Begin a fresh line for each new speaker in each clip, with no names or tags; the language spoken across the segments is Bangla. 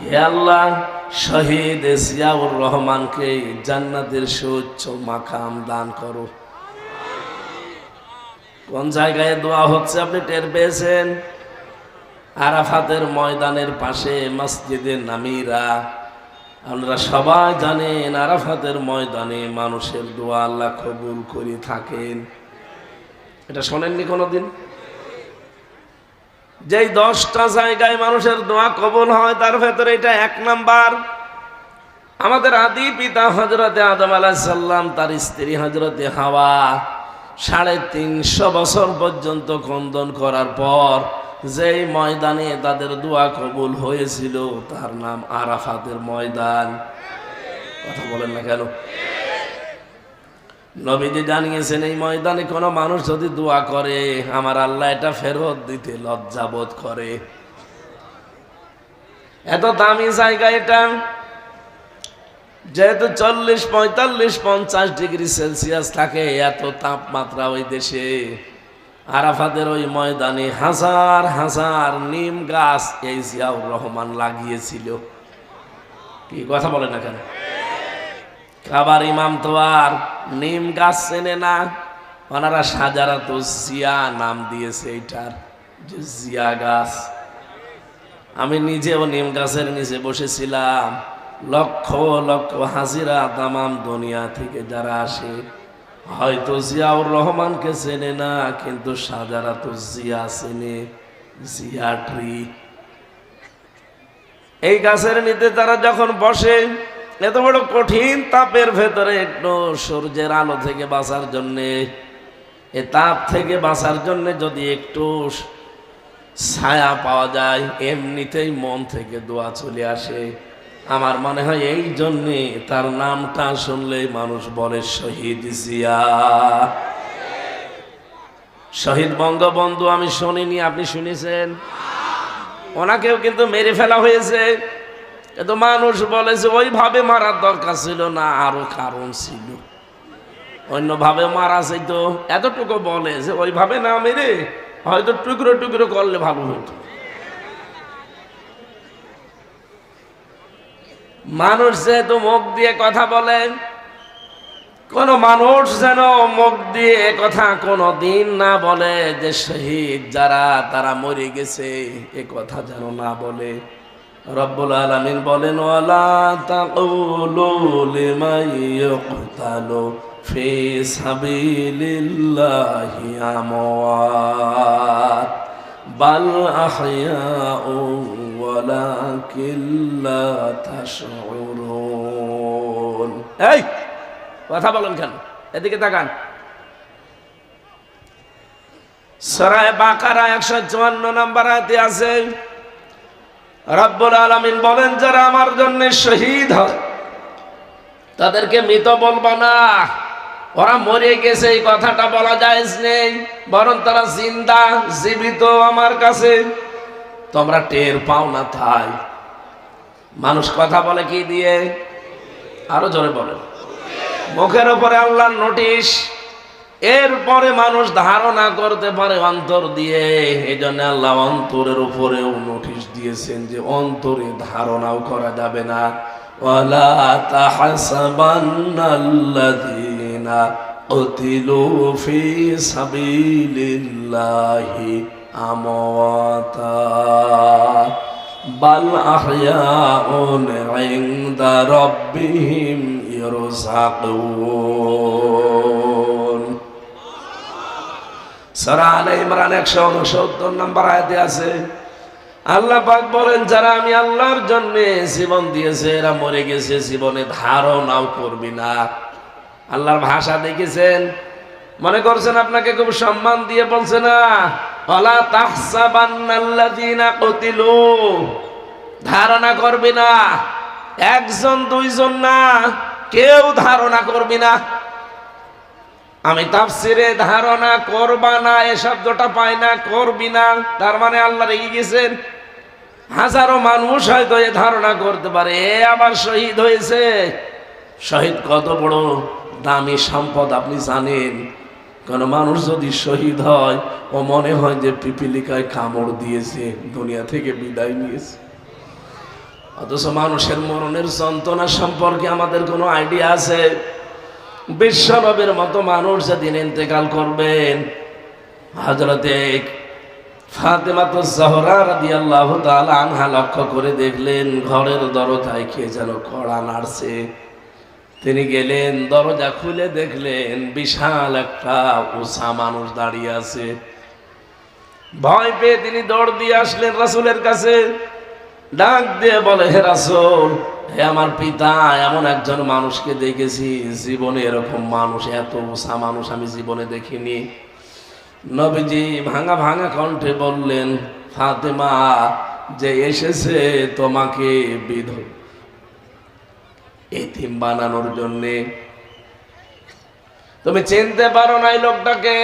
হে আল্লাহ, শহীদ জিয়াউর রহমানকে জান্নাতের সুউচ্চ মাকাম দান করো। কোন জায়গায় দোয়া হচ্ছে আপনি টের পেয়েছেন? আরাফাতের ময়দানের পাশে মসজিদে নামিরা। আমরা সবাই জানেন আরাফাতের ময়দানে মানুষের দোয়া আল্লাহ কবুল করে থাকেন। এটা শোনেননি কোনোদিন? যেই 10টা জায়গায় মানুষের দোয়া কবুল হয় তার ভেতরে এটা 1 নাম্বার। আমাদের আদি পিতা হযরতে আদম আলাইহিস সালাম, তার স্ত্রী হযরতে হাওয়া 350 বছর পর্যন্ত খন্দন করার পর যেই ময়দানে তাদের দোয়া কবুল হয়েছিল তার নাম আরাফাতের ময়দান। কথা বলেন না কেন? নবীজি জানিয়েছেন এই ময়দানে কোনো মানুষ যদি দোয়া করে আমার আল্লাহ এটা ফেরত দিতে লজ্জাবোধ করে। এত দামি জায়গা এটা, যেহেতু 40, 45, 50 ডিগ্রি সেলসিয়াস থাকে, এত তাপমাত্রা ওই দেশে। আরাফাতের ওই ময়দানে হাজার হাজার নিম গাছ এই জিয়াউর রহমান লাগিয়েছিল। কি কথা বলে না কেন? কাবার ইমাম তো আর নিম গাছ চেনে না, ওনারা সাজারাত জিয়া নাম দিয়েছে এইটার, যে জিয়া গাছ। আমি নিজেও নিম গাছের নিচে বসেছিলাম। লক্ষ লক্ষ হাজিরা তামাম দুনিয়া থেকে যারা আসে, হয়তো জিয়াউর রহমানকে চেনে না, কিন্তু সাজারাত জিয়া চেনে, জিয়া ট্রি। এই গাছের নিচে তারা যখন বসে, এত বড় কঠিন তাপের ভেতরে একটু সূর্যের আলো থেকে বাঁচার জন্যে, এ তাপ থেকে বাঁচার জন্যে যদি একটু ছায়া পাওয়া যায়, এমনিতেই মন থেকে দোয়া চলে আসে। আমার মনে হয় এই জন্যে তার নামটা শুনলেই মানুষ বলে শহীদ জিয়া। শহীদ বঙ্গবন্ধু আমি শুনিনি, আপনি শুনেছেন? ওনাকেও কিন্তু মেরে ফেলা হয়েছে। কিন্তু মানুষ বলে যে ওইভাবে মারার দরকার ছিল না, আরো কারণ ছিল, অন্যভাবে মারা যেত। এতটুকু বলে যে ওইভাবে না মেরে হয়তো টুকরো টুকরো করলে ভালো হতো। মানুষ যেহেতু মুখ দিয়ে কথা বলে, কোন মানুষ যেন মুখ দিয়ে কথা কোনো দিন না বলে যে শহীদ যারা তারা মরে গেছে, এ কথা যেন না বলে। রব্বুল আলামিন বলেন, ওয়ালা তাকুলু লিমান ইয়ুকতালু ফি সাবিলিল্লাহি আমওয়াত বাল আহইয়াউ ওয়ালাকিন লা তাশউরুন। এই কথা বলেন কেন? এদিকে তাকান। সূরা বাকারা 154 নম্বর আয়াতে আছে, রব্বুল আলামিন বলেন যারা আমার জন্য শহীদ হয় তাদেরকে মৃত বলবা না, ওরা মরে গেছে এই কথাটা বলা জায়েজ নেই, বরং তারা জিন্দা, জীবিত আমার কাছে। তোমরা টের পাও না তাই। মানুষ কথা বলে কি দিয়ে? আরো জোরে বলেন। মুখের উপরে আল্লাহর নোটিশ, এরপরে মানুষ ধারণা করতে পারে অন্তর দিয়ে। এই জন্য আল্লাহ অন্তরের উপরেও নোটিশ দিয়েছেন যে অন্তরে ধারণাও করা যাবে না। ওয়ালা তাহসাবান্নাল্লাযীনা কুতিলু ফি সাবিলিল্লাহি আমওয়াতা বাল আহইয়াউন ইনদা রাব্বিহিম ইরযাকুন। সূরা আলে ইমরান 169 নম্বর আয়াতে আছে, আল্লাহ পাক বলেন যারা আমি আল্লাহর জন্য জীবন দিয়েছে এরা মরে গেছে, জীবনে ধারণাও করবি না। আল্লাহর ভাষা দেখেছেন? মনে করছেন আপনাকে খুব সম্মান দিয়ে বলছে না, ওয়ালা তাহসাবান্নাল্লাযীনা কুতিলু, ধারণা করবি না। একজন দুইজন না, কেউ ধারণা করবি না। আমি তাফসিরে ধারণা করবা না এ শব্দটা পাই না, করবি না, তার মানে আল্লাহ রেগে গেছেন। হাজারো মানুষ হয়তো এ ধারণা করতে পারে এ আবার শহীদ হয়েছে। শহীদ কত বড় দামি সম্পদ আপনি জানেন? কোন মানুষ যদি শহীদ হয় ও মনে হয় যে পিপিলিকায় কামড় দিয়েছে, দুনিয়া থেকে বিদায় নিয়েছে। অথচ মানুষের মরণের যন্ত্রণা সম্পর্কে আমাদের কোনো আইডিয়া আছে? বিশ্ব নবীর মতো মানুষ যেদিন ইন্তেকাল করবেন, হযরতে ফাতেমাতুজ জাহরা রাদিয়াল্লাহু তাআলা আনহা লক্ষ্য করে দেখলেন ঘরের দরজায় কে যেন কড়া নাড়ছে। তিনি গেলেন, দরজা খুলে দেখলেন বিশাল একটা উঁচা মানুষ দাঁড়িয়ে আছে। ভয় পেয়ে তিনি দৌড় দিয়ে আসলেন রাসূলের কাছে, ডাক দিয়ে বলে, হে রাসূল, হে আমার পিতা, এমন একজন মানুষকে দেখেছি, জীবনে এরকম মানুষ, এত উঁচা মানুষ আমি জীবনে দেখিনি। নবীজি ভাঙা ভাঙা কণ্ঠে বললেন, ফাতেমা, যে এসেছে তোমাকে এতিম বানানোর জন্যে। তুমি চিনতে পারো না এই লোকটাকে?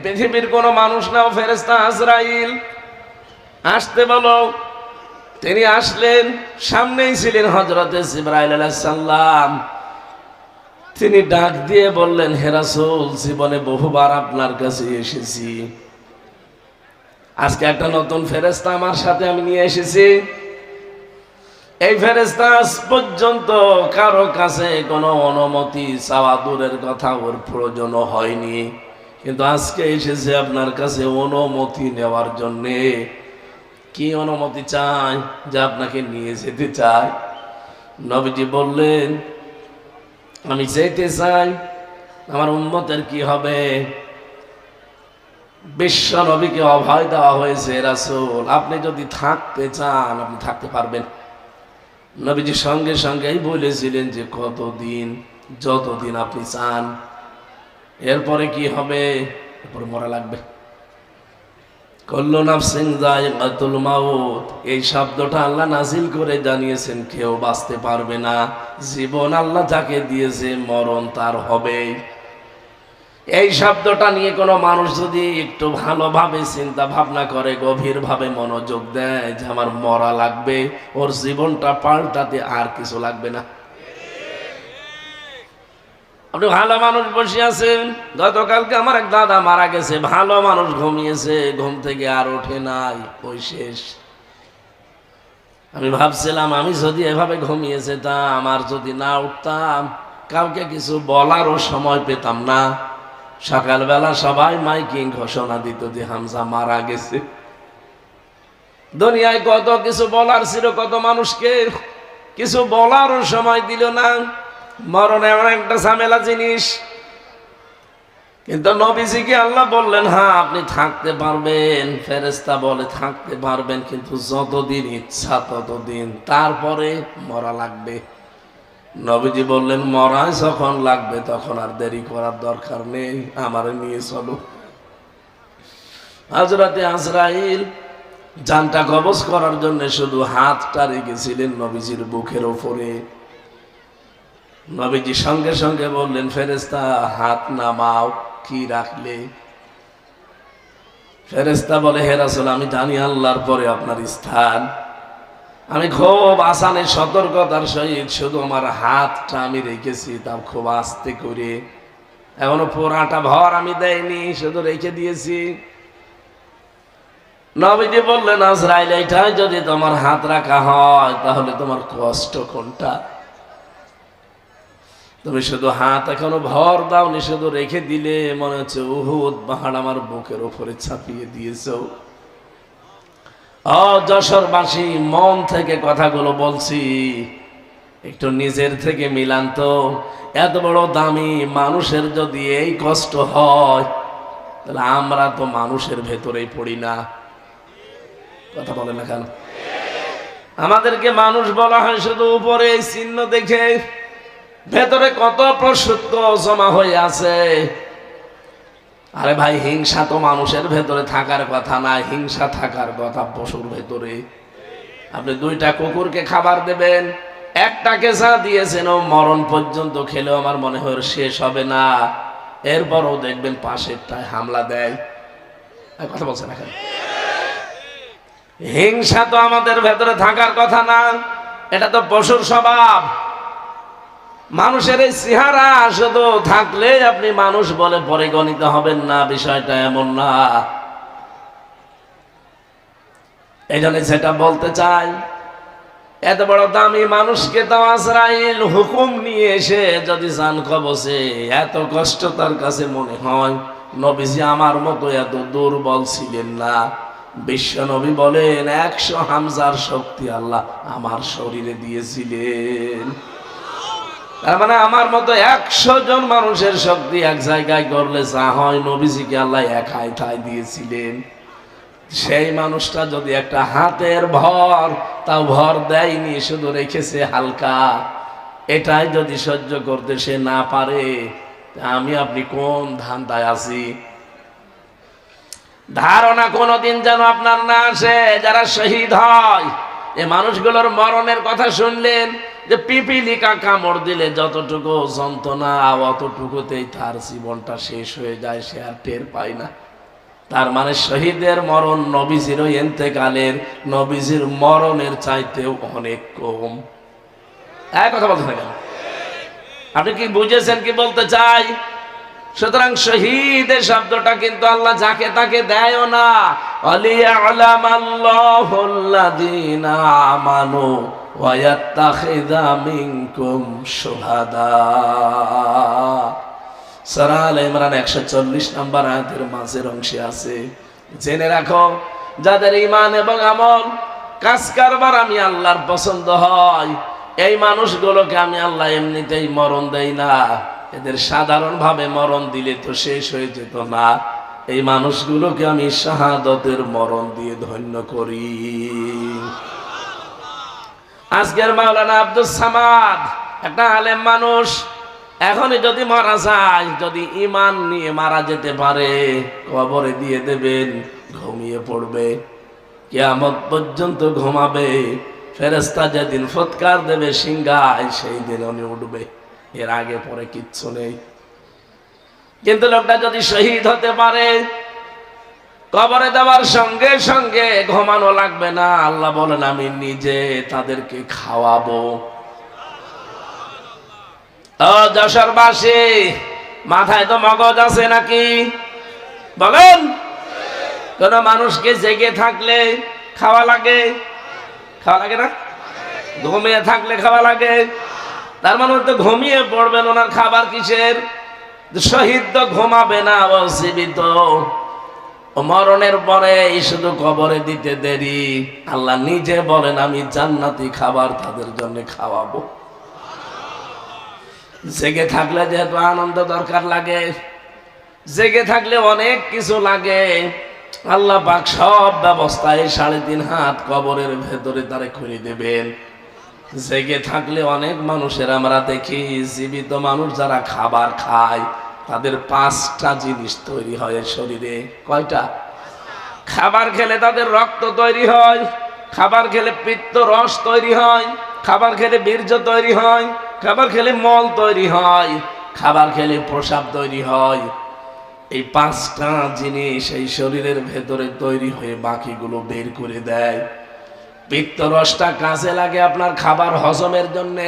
পৃথিবীর কোনো মানুষ নাও, ফেরেশতা আজরাইল, আসতে বলো। তিনি আসলেন, সামনেই ছিলেন হযরতে জিবরাইল আলাইহিস সালাম। তিনি ডাক দিয়ে বললেন, হে রাসূল, জীবনে বহুবার আপনার কাছে এসেছি, আজকে একটা নতুন ফেরেশতা আমার সাথে আমি নিয়ে এসেছি। এই ফেরেশতা আজ পর্যন্ত কারো কাছে কোনো অনুমতি চাওয়া দূরের কথা, ওর প্রয়োজন হয়নি, কিন্তু আজকে এসেছে আপনার কাছে অনুমতি নেওয়ার জন্যে। কি অনুমতি চাই? যে আপনাকে নিয়ে যেতে চাই। নবীজি বললেন, আমি যেতে চাই, আমার উম্মতের কি হবে? বিশ্ব নবীকে অভয় দেওয়া হয়েছে, রাসূল আপনি যদি থাকতে চান আপনি থাকতে পারবেন। নবীজি সঙ্গে সঙ্গেই বলেছিলেন যে কতদিন? যতদিন আপনি চান। এরপরে কি হবে? এরপরে মরা লাগবে। কুল্লু নাফসিন যায়িকাতুল মাউত, এই শব্দটা আল্লাহ নাজিল করে জানিয়েছেন কেউ বাঁচতে পারবে না। জীবন আল্লাহ যাকে দিয়েছে, মরণ তার হবেই। এই শব্দটা নিয়ে কোনো মানুষ যদি একটু ভালোভাবে চিন্তা ভাবনা করে, গভীরভাবে মনোযোগ দেয় যে আমার মরা লাগবে, ওর জীবনটা পাল্টাতে আর কিছু লাগবে না। আপনি ভালো মানুষ বসে আছেন, গতকালকে আমার এক দাদা মারা গেছে, ভালো মানুষ ঘুমিয়েছে, ঘুম থেকে আর ওঠে নাই, ওই শেষ। আমি ভাবছিলাম আমি যদি এভাবে ঘুমিয়ে যেতাম, আর যদি না উঠতাম, কাউকে কিছু বলারও সময় পেতাম না। সকালবেলা সবাই মাইকিং ঘোষণা দিত যে হামজা মারা গেছে। দুনিয়ায় কত কিছু বলার ছিল, কত মানুষকে কিছু বলারও সময় দিল না। মরণ এমন একটা ঝামেলা জিনিস। কিন্তু নবীজিকে আল্লাহ বললেন, হ্যাঁ আপনি থাকতে পারবেন। ফেরেশতা বলে থাকতে পারবেন, কিন্তু যতদিন ইচ্ছা ততদিন, তারপরে মরা লাগবে। নবীজি বললেন, মরা যখন লাগবে তখন আর দেরি করার দরকার নেই, আমারে নিয়ে চলো। হযরতে আজরাইল জানটা কবজ করার জন্য শুধু হাতটা রেখেছিলেন নবীজির বুকের উপরে। নবীজি সঙ্গে সঙ্গে বললেন, ফেরেশতা হাত নামাও। কি রাখলে? ফেরেশতা বলে, হে রাসূল, আমি জানি আল্লাহর পরে আপনার স্থান। আমি খুব আসানে সতর্কতার সহিত শুধু আমার হাতটা আমি রেখেছি, তা খুব আস্তে করে, এখনো পুরাটা ভর আমি দেয়নি, শুধু রেখে দিয়েছি। নবীজি বললেন, আজরাইল, এইটাই যদি তোমার হাত রাখা হয় তাহলে তোমার কষ্ট কোনটা? তুমি শুধু হাত এখনো ভর দাওনি, শুধু রেখে দিলে মনে হচ্ছে উহুদ পাহাড় আমার বুকের উপরে চাপিয়ে দিয়েছো। যশোরবাসী, মন থেকে কথাগুলো বলছি, একটু নিজের থেকে মিলান তো। এত বড় দামি মানুষের যদি এই কষ্ট হয়, তাহলে আমরা তো মানুষের ভেতরেই পড়ি না। কথা বলে না কেন? আমাদেরকে মানুষ বলা হয় শুধু উপরে এই চিহ্ন দেখে, ভেতরে কত প্রসূত জমা হয়ে আছে। আরে ভাই, হিংসা তো মানুষের ভেতরে থাকার কথা না, হিংসা থাকার কথা পশুর ভেতরে। আপনি দুইটা কুকুরকে খাবার দেবেন, একটাকে যা দিয়েছেন ও মরণ পর্যন্ত খেলেও আমার মনে হয় শেষ হবে না, এরপরও দেখবেন পাশেরটায় হামলা দেয়। কথা বলছেন এখন? হিংসা তো আমাদের ভেতরে থাকার কথা না, এটা তো পশুর স্বভাব। মানুষের এই চেহারা শুধু থাকলে আপনি মানুষ বলে পরিগণিত হবেন না, বিষয়টা এমন না। এই জন্য যেটা বলতে চাই, এত বড় দামি মানুষকে তো আজরাইল হুকুম নিয়ে এসে যদি জান কবজে, এত কষ্ট তার কাছে মনে হয়। নবীজি আমার মতো এত দুর্বল ছিলেন না। বিশ্ব নবী বলেন 100 হামজার শক্তি আল্লাহ আমার শরীরে দিয়েছিলেন। তার মানে আমার মতো 100 জন মানুষের শক্তি এক জায়গায় করলে যা হয়, নবীজিকে আল্লাহ একাই ঠাই দিয়েছিলেন। সেই মানুষটা যদি একটা হাতের ভর তাও ভর দেয়নি, শুধু রেখেছে হালকা, এটাই যদি সহ্য করতে সে না পারে, আমি আপনি কোন ধান্দায় আছি? ধারণা কোনদিন যেন আপনার না আসে যারা শহীদ হয়, এই মানুষগুলোর মরণের কথা শুনলেন যে পিপিলিকা কামড় দিলে যতটুকু যন্ত্রণা, অতটুকুতেই তার জীবনটা শেষ হয়ে যায়, সে আর টের পায় না। তার মানে শহীদের মরণ নবীজির ইন্তেকালের, নবীজির মরণের চাইতেও অনেক কম। এক কথা বলতে থাকেন, আপনি কি বুঝেছেন কি বলতে চাই? সুতরাং শহীদের শব্দটা কিন্তু আল্লাহ যাকে তাকে দেয়ও না। আলিয়ালামাল্লাহুল্লাযীনা আমানু ওয়া ইয়াত্তাখিযা মিনকুম শুহাদা। সূরা আলে ইমরান 140 নম্বর আয়াতের মাঝের অংশে আছে, জেনে রাখো যাদের ঈমান এবং আমল কাজ কারবার আমি আল্লাহর পছন্দ হয়, এই মানুষগুলোকে আমি আল্লাহ এমনিতেই মরণ দেই না। এদের সাধারণভাবে মরণ দিলে তো শেষ হয়ে যেত না, এই মানুষগুলোকে আমি শাহাদতের মরণ দিয়ে ধন্য করি। আজকের মাওলানা আব্দুস সামাদ একটা আলেম মানুষ, এখনই যদি মারা যায়, যদি ঈমান নিয়ে মারা যেতে পারে, কবরে দিয়ে দেবেন, ঘুমিয়ে পড়বে, কিয়ামত পর্যন্ত ঘুমাবে। ফেরেশতা যেদিন ফুৎকার দেবে সিংহায়, সেই দিন উনি উঠবে, এর আগে পরে কিচ্ছু নেই। কিন্তু লোকটা যদি শহীদ হতে পারে, কবরে দেওয়ার সঙ্গে সঙ্গে ঘুমানো লাগবে না। আল্লাহ বলেন আমি নিজে তাদেরকে খাওয়াবো। ও যশোরবাসী, মাথায় তো মগজ আছে নাকি বলেন? কোন মানুষকে জেগে থাকলে খাওয়া লাগে? খাওয়া লাগে না? ঘুমিয়ে থাকলে খাওয়া লাগে। তার মানে তো ঘুমিয়ে পড়বেন, ওনার খাবার কিসের? শহীদ তো ঘুমাবে না, ও জীবিত। মরণের পরে শুধু কবরে দিতে দেরি। আল্লাহ নিজে বলেন আমি জান্নাতি খাবার তাদের জন্য খাওয়াবো। জেগে থাকলে যেহেতু আনন্দ দরকার লাগে, জেগে থাকলে অনেক কিছু লাগে। আল্লাহ পাক সব ব্যবস্থায় 3.5 হাত কবরের ভেতরে তারে খুলে দেবেন। জেগে থাকলে অনেক মানুষের আমরা দেখি, জীবিত মানুষ যারা খাবার খায়, তাদের 5টা জিনিস তৈরি হয় শরীরে। কয়টা? খাবার খেলে তাদের রক্ত তৈরি হয়, খাবার খেলে পিত্ত রস তৈরি হয়, খাবার খেলে বীর্য তৈরি হয়, খাবার খেলে মল তৈরি হয়, খাবার খেলে প্রস্রাব তৈরি হয়। এই 5টা জিনিস এই শরীরের ভেতরে তৈরি হয়ে বাকিগুলো বের করে দেয়। পিত্ত রসটা কাজে লাগে আপনার খাবার হজমের জন্য।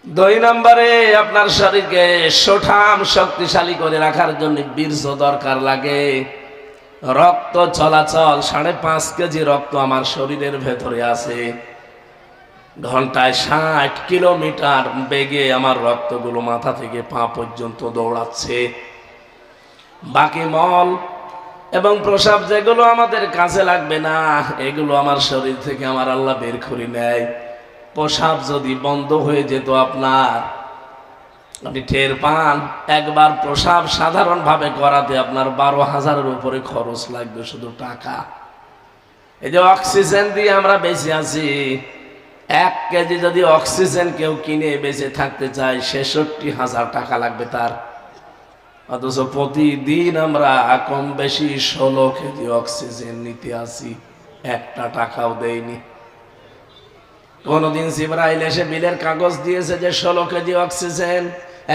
2 নম্বরে আপনার শরীরকে সুঠাম শক্তিশালী করে রাখার জন্য বীর্য দরকার লাগে। রক্ত চলাচল, 5.5 কেজি রক্ত আমার শরীরের ভেতরে আছে। ঘন্টায় 60 কিলোমিটার বেগে আমার রক্তগুলো মাথা থেকে পা পর্যন্ত দৌড়াচ্ছে। বাকি মল এবং প্রস্রাব যেগুলো আমাদের কাজে লাগবে না, এগুলো আমার শরীর থেকে আমার আল্লাহ বের করে নেয়। প্রস্রাব যদি বন্ধ হয়ে যেত আপনার, আপনি টের পান। একবার প্রস্রাব সাধারণভাবে করাতে আপনার 12,000-এর উপরে খরচ লাগবে শুধু টাকা। এই যে অক্সিজেন দিয়ে আমরা বেঁচে আছি, 1 কেজি যদি অক্সিজেন কেউ কিনে বেঁচে থাকতে চায়, 66,000 টাকা লাগবে তার। অথচ প্রতিদিন আমরা কম বেশি 16 কেজি অক্সিজেন নিতে আসি, 1 টাকাও দেয়নি। কোনদিন জিবরাইল এসে বিলের কাগজ দিয়েছে যে 16 কেজি অক্সিজেন,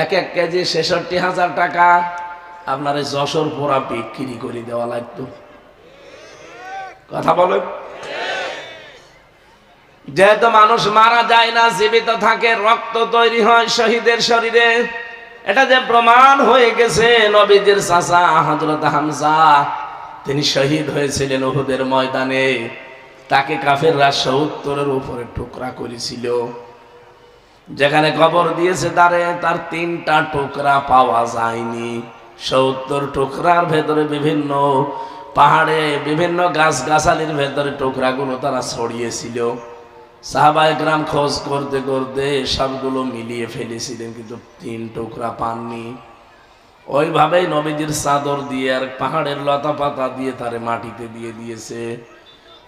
1 কেজি 66,000 টাকা। আপনার যশোর পোড়া বিক্রি করে দেওয়া লাগতো। কথা বলেন। যেহেতু মানুষ মারা যায় না, জীবিত থাকে, রক্ত তৈরি হয় শহীদের শরীরে। এটা যে প্রমাণ হয়ে গেছে, নবীজির চাচা হযরত হামজা তিনি শহীদ হয়েছিলেন উহুদের ময়দানে। তাকে কাফেররা 70-এর উপরে টুকরা করেছিল। যেখানে কবর দিয়েছে তার 3টা টুকরা পাওয়া যায়নি। 70 টুকরার ভেতরে বিভিন্ন পাহাড়ে বিভিন্ন গাছগাছালির ভেতরে টুকরাগুলো তারা ছড়িয়েছিল। সাহাবায়ে কেরাম খোঁজ করতে করতে সবগুলো মিলিয়ে ফেলেছিলেন, কিন্তু 3 টুকরা পাননি। ওইভাবেই নবীজির চাদর দিয়ে আর পাহাড়ের লতা পাতা দিয়ে তারে মাটিতে দিয়ে দিয়েছে।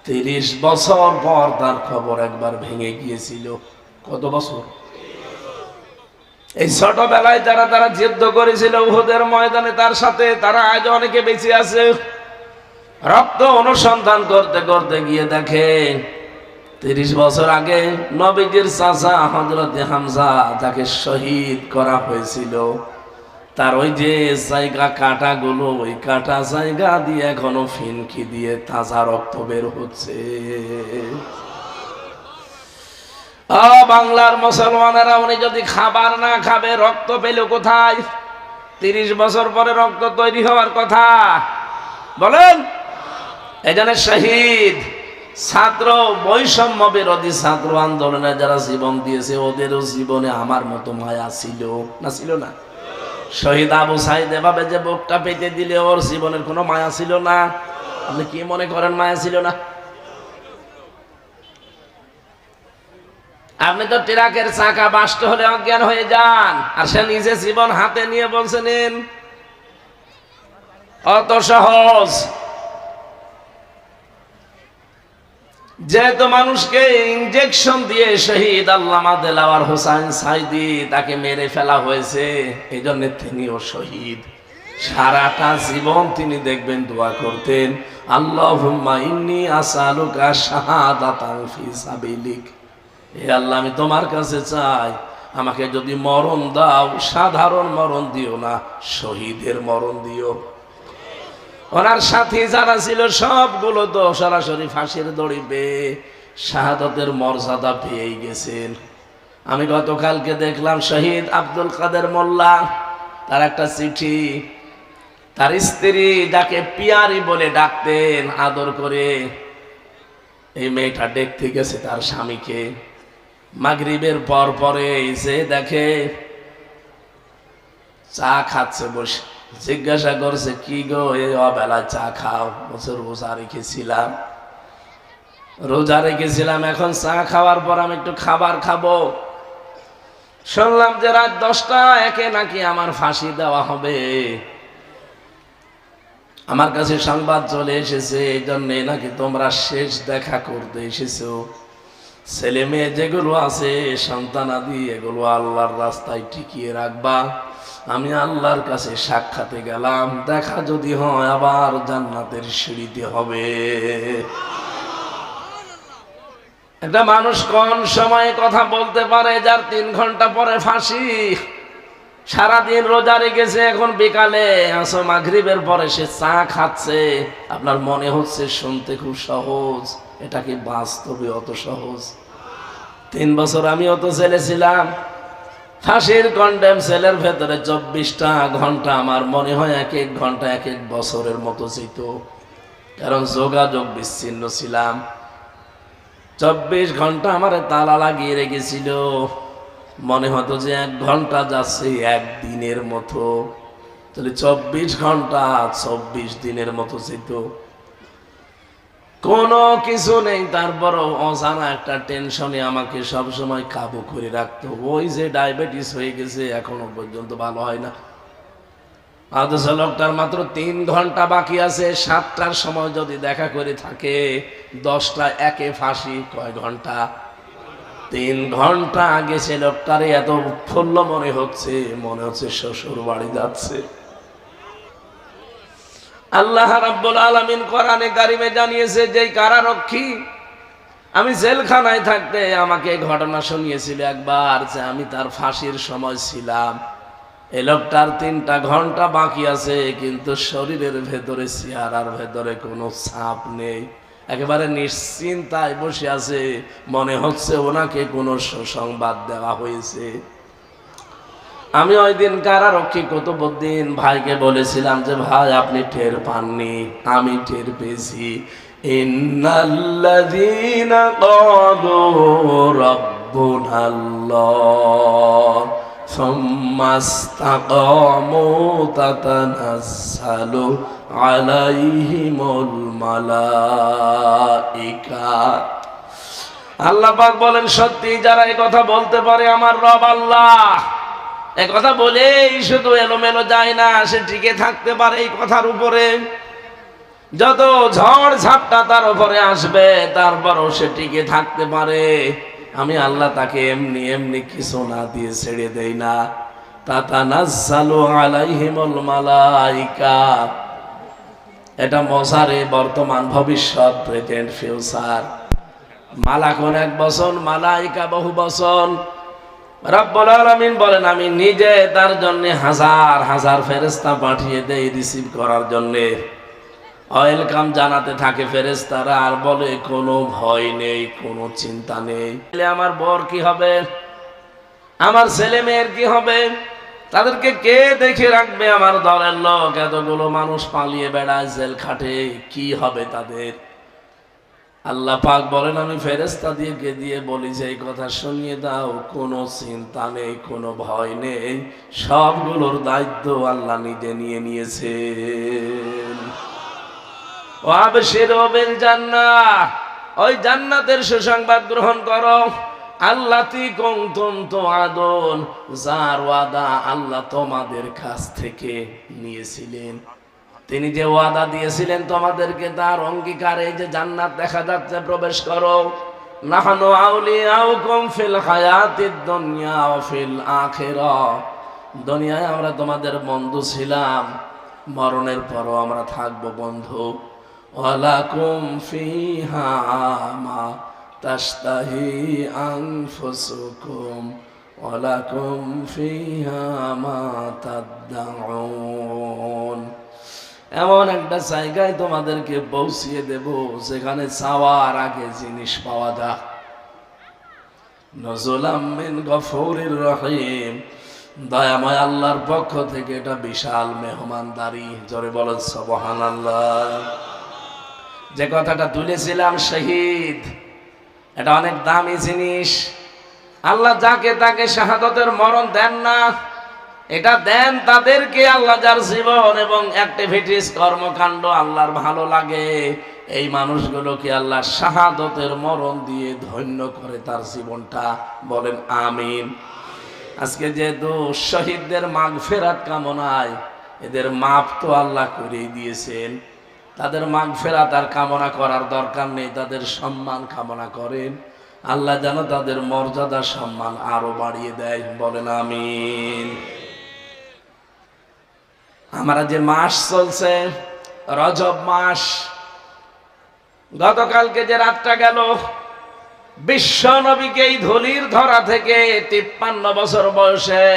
30 বছর পর তার খবর একবার ভেঙে গিয়েছিল। কত বছর? এই ছোটবেলায় যারা যুদ্ধ করেছিল উহুদের ময়দানে তার সাথে, তারা আজ অনেকে বেঁচে আছে। রক্ত অনুসন্ধান করতে করতে গিয়ে দেখে 30 বছর আগে নবীজির চাচা হযরত হামজা তাকে শহীদ করা হয়েছিল। তার ওই যে জায়গা কাটাগুলো, ওই কাটা জায়গা দিয়ে এখনো ফিনকি দিয়ে তাজা রক্ত বের হচ্ছে। বাংলার মুসলমানেরা, উনি যদি খাবার না খাবে রক্ত পেল কোথায়? 30 বছর পরে রক্ত তৈরি হওয়ার কথা বলেন। এজন্য শহীদ ছাত্র বৈষম্য বিরোধী ছাত্র আন্দোলনে যারা জীবন দিয়েছে ওদেরও জীবনে আমার মতো মায়া ছিল না? ছিল না? শহীদ আবু সাইদ এভাবে যে বুকটা পেতে দিলে ওর জীবনের কোনো মায়া ছিল না? আপনি কি মনে করেন মায়া ছিল না? আপনি তো ট্রাকের চাকা বাস্ট হলে অজ্ঞান হয়ে যান, আর সে নিজে জীবন হাতে নিয়ে বলছেন অত সহজ। যেহেতু মানুষকে ইনজেকশন দিয়ে শহীদ আল্লামা দেলাওয়ার হোসেন সাইদি তাকে মেরে ফেলা হয়েছে, এই জন্য তিনিও শহীদ। সারাটা জীবন তিনি দেখবেন দোয়া করতেন, আল্লাহুম্মা ইন্নী আসআলুকা শাহাদাতান ফি সাবিলিক। হে আল্লাহ, আমি তোমার কাছে চাই আমাকে যদি মরণ দাও সাধারণ মরণ দিও না, শহীদের মরণ দিও। ওনার সাথী যারা ছিল সবগুলো তো সরাসরি ফাঁসির দড়ি বেয়ে শাহাদাতের মর্যাদা পেয়েই গেছেন। আমি গতকালকে দেখলাম শহীদ আব্দুল কাদের মোল্লা, তার একটা চিঠি, তার স্ত্রী যাকে পিয়ারি বলে ডাকতেন আদর করে, এই মেয়েটা দেখতে গেছে তার স্বামীকে। মাগরিবের পর পরে এসে দেখে চা খাচ্ছে বসে। জিজ্ঞাসা করছে, কি গো এই অবেলা চা খাও? বছর রোজা রেখেছিলাম, এখন চা খাওয়ার পর আমি একটু খাবার খাবো। শুনলাম যে রাত 10টা একে নাকি আমার ফাঁসি দেওয়া হবে। আমার কাছে সংবাদ চলে এসেছে, এই জন্যে নাকি তোমরা শেষ দেখা করতে এসেছো। ছেলে মেয়ে যেগুলো আছে সন্তানাদি, এগুলো আল্লাহর রাস্তায় টিকিয়ে রাখবা। আমি আল্লাহর কাছে সাক্ষাতে গেলাম, দেখা যদি হয় আবার জান্নাতের সিঁড়িতে হবে। একটা মানুষ কোন সময়ে কথা বলতে পারে যার 3 ঘন্টা পরে ফাঁসি? সারাদিন রোজা রেখেছে, এখন বিকালে আসর মাগরিবের পরে সে চা খাচ্ছে। আপনার মনে হচ্ছে শুনতে খুব সহজ, এটা কি বাস্তবে অত সহজ? 3 বছর আমি অত ছেলে ছিলাম, ফাঁসির কন্ডেম সেলের ভেতরে 24টা ঘন্টা আমার মনে হয় এক এক ঘন্টা এক এক বছরের মতো যেত, কারণ যোগাযোগ বিচ্ছিন্ন ছিলাম। 24 ঘন্টা আমার তালা লাগিয়ে রেখেছিল, মনে হতো যে 1 ঘন্টা যাচ্ছে 1 দিনের মতো, তাহলে 24 ঘন্টা 24 দিনের মতো যেত। কোনো কিছু নেই, তারপরও অজানা একটা টেনশনে আমাকে সবসময় কাবু করে রাখতো। ওই যে ডায়াবেটিস হয়ে গেছে, এখনো পর্যন্ত ভালো হয় না। অথচ লোকটার মাত্র 3 ঘন্টা বাকি আছে। 7টার সময় যদি দেখা করে থাকে, 10টা একে ফাঁসি। কয় ঘন্টা? 3 ঘন্টা আগে সে লোকটারে এত উৎফুল্ল মনে হচ্ছে শ্বশুর বাড়ি যাচ্ছে। আল্লাহ রাব্বুল আলামিন কোরআনে কারিমে জানিয়েছে, যে কারারক্ষী আমি জেলখানায় থাকতে আমাকে ঘটনা শুনিয়েছিল একবার, যে আমি তার ফাঁসির সময় ছিলাম। এই লোকটার 3টা ঘন্টা বাকি আছে, কিন্তু শরীরের ভেতরে চেহারার ভেতরে কোনো ছাপ নেই, একেবারে নিশ্চিন্তায় বসে আছে। মনে হচ্ছে ওনাকে কোনো সুসংবাদ দেওয়া হয়েছে। আমি ওই দিন কারারক্ষী কুতুবউদ্দিন ভাইকে বলেছিলাম যে ভাই আপনি টের পাননি, আমি টের পেয়েছি। ইন্নাল্লাযীনা ক্বালু রাব্বুনাল্লাহ সুম্মা ইসতাকামু তাতানাজ্জালু আলাইহিমুল মালাইকা। আল্লাহ পাক বলেন, সত্যি যারা এই কথা বলতে পারে আমার রব আল্লাহ, এই কথা বলেই শুধু এলোমেলো যায় না, সে টিকে থাকতে পারে এই কথার উপরে। যত ঝড় ঝাপটা তার উপরে আসবে তারপরও সে টিকে থাকতে পারে। আমি আল্লাহ তাকে এমনি এমনি কিছু না দিয়ে ছেড়ে দেই না। তাতানাজ্জালু আলাইহিমুল মালাইকা, এটা মজারে বর্তমান ভবিষ্যৎ, প্রেজেন্ট ফিউচার। মালাকুন এক বচন, মালাইকা বহু বচন। রব্বুল আলামিন বলেন, আমি নিজে তার জন্য হাজার হাজার ফেরেশতা পাঠিয়ে দেই রিসিভ করার জন্য। ওয়েলকাম জানাতে থাকে ফেরেশতারা, আর বলে কোনো ভয় নেই, কোনো চিন্তা নেই। আমার বর কি হবে, আমার ছেলে মেয়ের কি হবে, তাদেরকে কে দেখে রাখবে, আমার দলের লোক এতগুলো মানুষ পালিয়ে বেড়ায় জেল খাটে, কি হবে তাদের। আল্লাহ পাক বলেন, আমি ফেরেশতা দিয়ে বলি যে এই কথা শুনিয়ে দাও, কোনো চিন্তা নেই, কোনো ভয় নেই, সবগুলোর দায়িত্ব আল্লাহ নিজে নিয়ে নিয়েছেন। ওয়াবশিরু বিল জান্নাহ, ওই জান্নাতের সুসংবাদ গ্রহণ করো। আল্লাতী কুনতুম তুআদুন, যার ওয়াদা আল্লাহ তোমাদের কাছ থেকে নিয়েছিলেন। তিনি যে ওয়াদা দিয়েছিলেন তোমাদেরকে, তার অঙ্গীকার এই যে জান্নাত দেখা যাচ্ছে, প্রবেশ করো। নাহনু আউলিয়াউকুম ফিল হায়াতিদ দুনিয়া ওয়া ফিল আখিরাহ, দুনিয়ায় আমরা তোমাদের বন্ধু ছিলাম, মরণের পরও আমরা থাকবো বন্ধু। ওয়ালাকুম ফিহা মা তাশতাহি আনফুসুকুম ওয়ালাকুম ফিহা মা তাদউন, এমন একটা জায়গায় তোমাদেরকে পৌঁছিয়ে দেব যেখানে চাওয়ার আগে জিনিস পাওয়া যায়। নজুলাম মিন গফুরির রহিম, দয়াময় আল্লাহর পক্ষ থেকে এটা বিশাল মেহমানদারি। জোরে বলেন সুবহানাল্লাহ। যে কথাটা তুলেছিলাম শহীদ, এটা অনেক দামি জিনিস। আল্লাহ যাকে তাকে শাহাদতের মরণ দেন না, এটা দেন তাদেরকে আল্লাহ যার জীবন এবং অ্যাক্টিভিটিস কর্মকাণ্ড আল্লাহর ভালো লাগে, এই মানুষগুলোকে আল্লাহ শাহাদতের মরণ দিয়ে ধন্য করে তার জীবনটা। বলেন আমিন। আজকে যেহেতু শহীদদের মাগফিরাত কামনায়, এদের মাপ তো আল্লাহ করেই দিয়েছেন, তাদের মাগফিরাত আর কামনা করার দরকার নেই, তাদের সম্মান কামনা করেন। আল্লাহ যেন তাদের মর্যাদা সম্মান আরো বাড়িয়ে দেয়। বলেন আমিন। আমরা যে মাস চলছে রজব মাস, গতকালকে যে রাতটা গেল, বিশ্ব নবীকে এই ধুলির ধরা থেকে 53 বছর বয়সে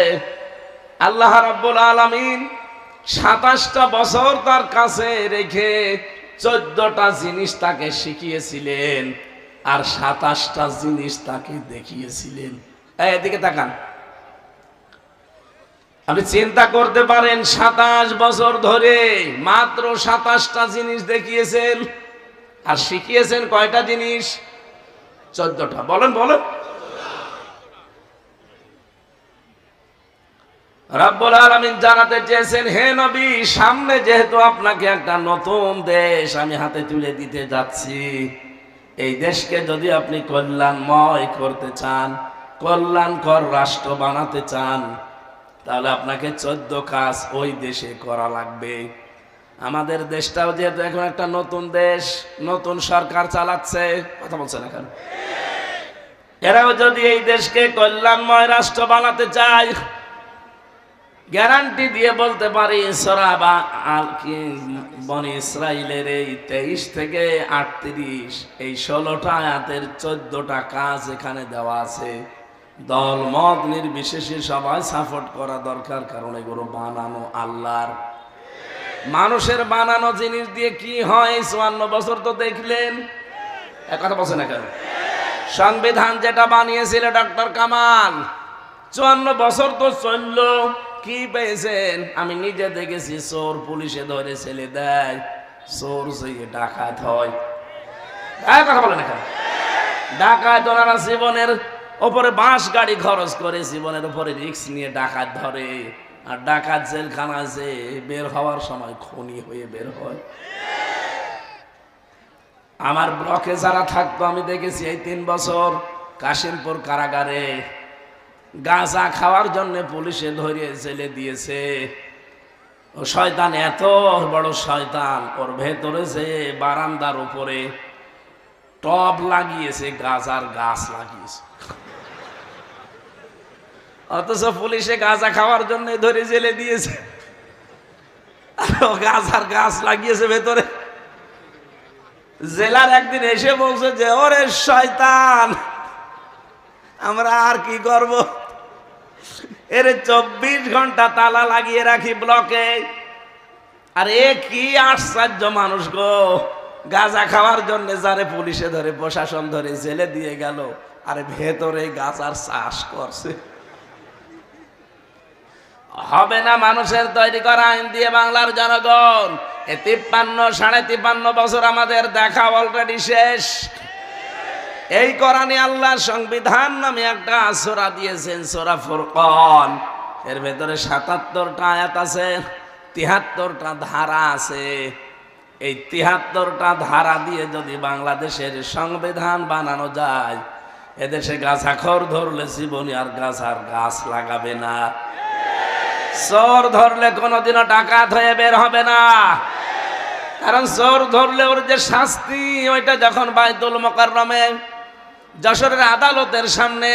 আল্লাহ রাব্বুল আলামিন 27টা বছর তার কাছে রেখে 14টা জিনিস তাকে শিখিয়েছিলেন, আর 27টা জিনিস তাকে দেখিয়েছিলেন। এদিকে তাকান, আপনি চিন্তা করতে পারেন 27 বছর ধরে মাত্র 27টা জিনিস দেখিয়েছেন, আর শিখিয়েছেন কয়টা জিনিস? 14টা। বলেন বলেন। রব্বুল আলামিন জানাতে চেয়েছেন, হে নবী, সামনে যেহেতু আপনাকে একটা নতুন দেশ আমি হাতে তুলে দিতে যাচ্ছি, এই দেশকে যদি আপনি কল্যাণময় করতে চান, কল্যাণকর রাষ্ট্র বানাতে চান, তাহলে আপনাকে 14 কাজ ওই দেশে করা লাগবে। আমাদের দেশটাও যেহেতু এখন একটা নতুন দেশ, নতুন সরকার চালাচ্ছে, কথা বলছেন এখন, এরাও যদি এই দেশকে কল্যাণময় রাষ্ট্র বানাতে চায়, গ্যারান্টি দিয়ে বলতে পারি সূরা বনী ইসরাইলের এই 23 থেকে 38 এই 16টা আয়াতের 14টা কাজ এখানে দেওয়া আছে। দল মত নির্বিশেষে সবাই সাপোর্ট করা দরকার, কারণ এগুলো বানানো আল্লাহর। মানুষের বানানো জিনিস দিয়ে কি হয় 54 বছর তো দেখলেন, এক কথা বলছেন না কেন? সংবিধান যেটা বানিয়েছিল ডক্টর কামাল, 54 বছর তো চলল, কি পেয়েছেন? আমি নিজে দেখেছি, চোর পুলিশে ধরে ছেলে দেয়, চোর যে ডাকাত হয়, কথা বলেন এখানে। ডাকাত ওনারা জীবনের ওপরে বাঁশ গাড়ি খরচ করে, জীবনের উপরে রিস্ক নিয়ে ডাকাত ধরে, আর ডাকাত জেলখানা যে বের হওয়ার সময় খুনি হয়ে বের হয়। আমার ব্লকে যারা থাকতো আমি দেখেছি এই 3 বছর কাশিমপুর কারাগারে গাঁজা খাওয়ার জন্য পুলিশে ধরিয়ে জেলে দিয়েছে। ও শয়তান এত বড় শয়তান, ওর ভেতরে যে বারান্দার উপরে টব লাগিয়েছে, গাঁজার গাছ লাগিয়েছে, অথচ পুলিশে গাঁজা খাওয়ার জন্য ধরে জেলে দিয়েছে, আর ও গাঁজার গাছ লাগিয়েছে ভেতরে। জেলার একদিন এসে বলছে যে ওরে শয়তান, আমরা আর কি করব, এর 24 ঘন্টা তালা লাগিয়ে রাখি ব্লকে। আর এ কি আশ্চর্য মানুষ গো, গাঁজা খাওয়ার জন্য যারে পুলিশে ধরে প্রশাসন ধরে জেলে দিয়ে গেল, আর ভেতরে গাঁজার চাষ করছে। হবে না মানুষের তৈরি করা আইন দিয়ে বাংলার জনগণ। 53 বছর আমাদের দেখা অলরেডি শেষ। এই কোরআনে আল্লাহ সংবিধান নামে একটা সূরা দিয়েছেন, সূরা ফুরকান। এর ভেতরে 77টা আয়াত আছে, 73টা ধারা আছে। এই 73টা ধারা দিয়ে যদি বাংলাদেশের সংবিধান বানানো যায়, এদেশে গাঁজাখোর ধরলে জীবনী আর গাঁজার গাছ লাগাবে না, চোর ধরলে কোনোদিনও ডাকাত হয়ে বের হবে না। কারণ চোর ধরলে ওর যে শাস্তি, ওইটা যখন বাইতুল মোকাররমে যশোরের আদালতের সামনে,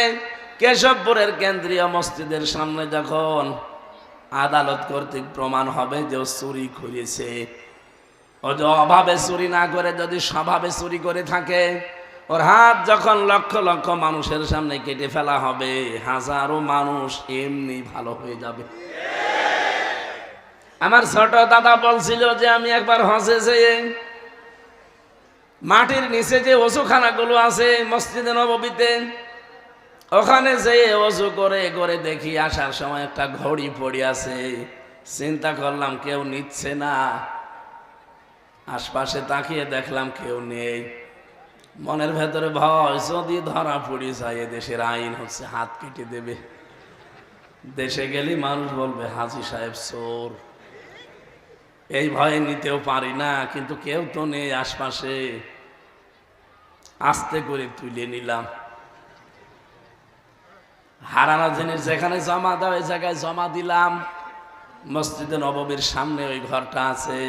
কেশবপুরের কেন্দ্রীয় মসজিদের সামনে যখন আদালত কর্তৃক প্রমাণ হবে যে ও চুরি করেছে, ও যে অভাবে চুরি না করে যদি স্বভাবে চুরি করে থাকে, ওর হাত যখন লক্ষ লক্ষ মানুষের সামনে কেটে ফেলা হবে, হাজারো মানুষ এমনি ভালো হয়ে যাবে। আমার ছোট দাদা বলছিল যে আমি একবার হজে যেয়ে মাটির নিচে যে ওযুখানাগুলো আছে মসজিদে নববীতে, ওখানে যেয়ে ওযু করে করে দেখি আসার সময় একটা ঘড়ি পড়ে আছে। চিন্তা করলাম কেউ নিচ্ছে না, আশপাশে তাকিয়ে দেখলাম কেউ নেই। মনের ভেতরে ভয়, যদি ধরা পড়ে যায় এদেশের আইন হচ্ছে হাত কেটে দেবে। দেশে গেলে মানুষ বলবে হাজী সাহেব চোর। এই ভয়ে নিতেও পারি না, কিন্তু কেউ তো নেই আশপাশে। আস্তে করে তুলে নিলাম। হারানো জিনিস যেখানে জমা দেওয়া, ওই জায়গায় জমা দিলাম। মসজিদে নববীর সামনে ওই ঘরটা আছে।